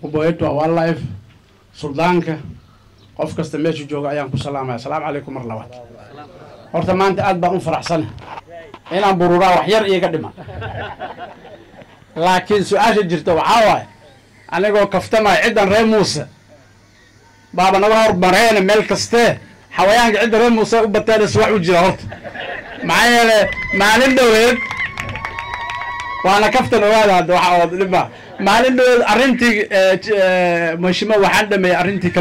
وبويتو أول لايف سلطانك قف كاستميشي جوغا أيام كسلامة السلام عليكم مرة horta maanta aad baan u faraxsan inaan bururaa wax yar iiga dhima laakiin su'aasha jirta waxaa waaye anigoo kaftamaya ciddan reer muuse baaba naga hormareena meel kastee xawayaanka cidda reer muuse u bateenaysa wax u jira horta maxaa yeele maalin dhoweed waana kaftan ogaada hadda waxa oo dhima maalin dhoweed arrintii mashimo waxaan dhameeyey arrintii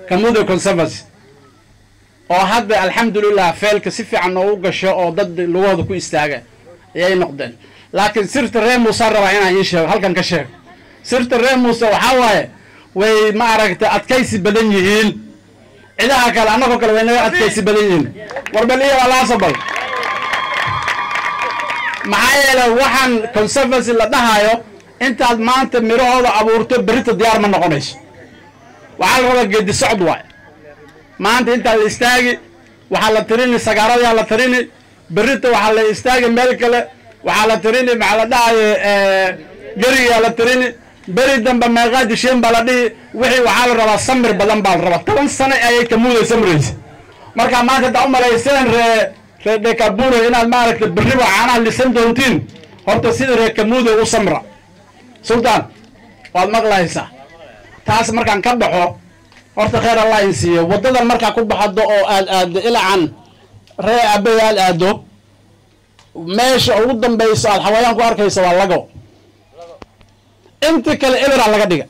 kamuude conservancy oo hadda alxamdulillah feelka si fiican noogu gasho oo dad lugooda ku istaaga ayay noqdeen laakiin sirta reer muuse rabaa inaan ii sheego halkan ka sheego sirta reer muuse waxaa waaye way ma aragtay adkaysi badan yihiin cidaha kale annagoo kale way naga adkaysi badan yihiin warbaliya waa laasabal maxaa yeele waxaan conservancy la dhahayo intaad maanta mirahooda abuurto berita diyaar ma noqonayso waxaa la rabaa geedi socod waaye maanta intaa la istaagi waxaa la tirini sagaaradaa la tirini berita waxaa la istaagi meel kale waxaa la tirini maxaa la dhahaye gerigaa la tirini beri dambe meeqaa disheen baa la dhihi wixii waxaa la rabaa samir badan baa la rabaa 10 sano ayay kamuuday samraysa markaa maanta haddaa u malayseen ree dhekabure inaad maaragtay berriba caanaha lisan doontiin horta sida ree kamuuda u samra sultaan waad maqlaysaa taas markaan ka baxo horta khayr allah in siiyo wadadan markaa ku baxdo oo aad aado ilacan ree abay aado meesha ugu dambayso aad xawayaan ku arkayso waa lago inta kale eberaa laga dhiga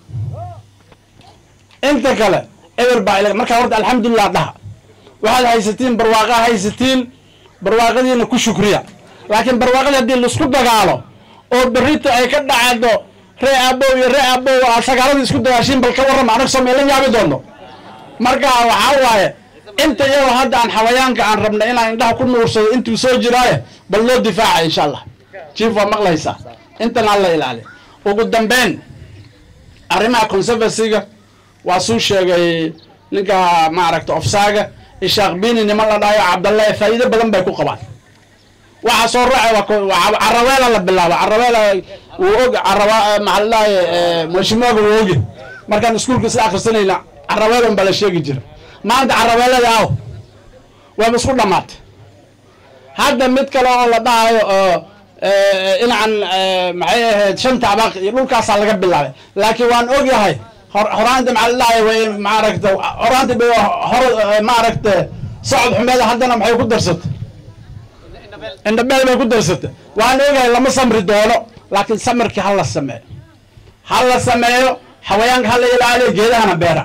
inta kale eber baa ilaga markaa horta alxamdulillah dhaha waxaad haysatiin barwaaqaa haysatiin barwaaqadiina ku shukriya laakiin barwaaqadii haddii laisku dagaalo oo berrito ay ka dhacdo ree abow iyo ree abow aad sagaaladii isku dagaashiin bal ka warrama anag soo meelan yaabi doono marka waxaa waaye inta iyagoo hadda aan xawayaanka aan rabna inaan indhaha ku nuursado intuu soo jiraaye bal loo difaaca insha allah jief waa maqlaysaa intan alla ilaaliya ugu dambeyn arrimaha conservancyga waa suu sheegay ninka maaragta ofsaaga ishaaq bini niman la dhahayo cabdallahi faa'iido badan bay ku qabaan waxa soo raacay waa caraweela la bilaabo caraweela wuu og maxaa la dhahaye mashimooga wuu ogi markaan iskuulka sida akhrisanayna caraweela unbaa la sheegi jira maanta caraweelada aw waaba isku dhammaatay hadda mid kale oo la dhahayo oo inacan maxay ahayd shanta abaq iyo dhulkaasaa laga bilaabay laakiin waan ogyahay horaanta maxaa la dhahayo way maaragta horaanta maaragta socod xumeeda haddana maxay ku darsatay indhabeel bay ku darsatay waan ogyahay lama samri doono laakiin samirkii ha la sameeyo xawayaanka ha la ilaaliyo geedahana beera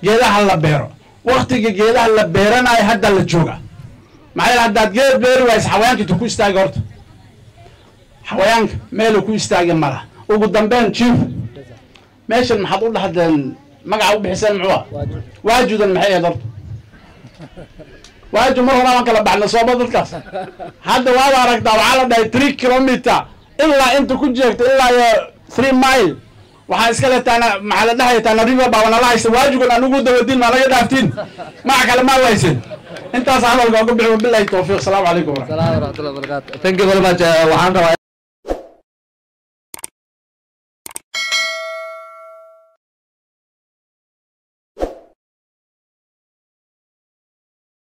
geedaha la beero waktiga geedaha la beeranayo hadda la jooga maxaa haddaad geed beeri waysa xawayaanka intuu ku istaagi horta xawayaanka meeluu ku istaagi mala ugu dambeyn jief meeshan maxaad u dhahdeen magaca u bixiseen muxuu waajudan maxay ahayd horta waaju mar horaan kala baxna sooma dadkaas hadda waad aragtaa waxaa la dhahay 3 kilometer ilaa inta ku jeegta ilaa iyo 3 mile waxaa iska letaana maxaa la dhahay taana river baa wana la haysta waajugan anugu dawadin ma laga dhaaftiin maca kale ma waysin intaas hadalka uga bixi billahi tawfiiq salaamu calaykum warahmatullahi wabarakatuh thank you very much waxaan rabaa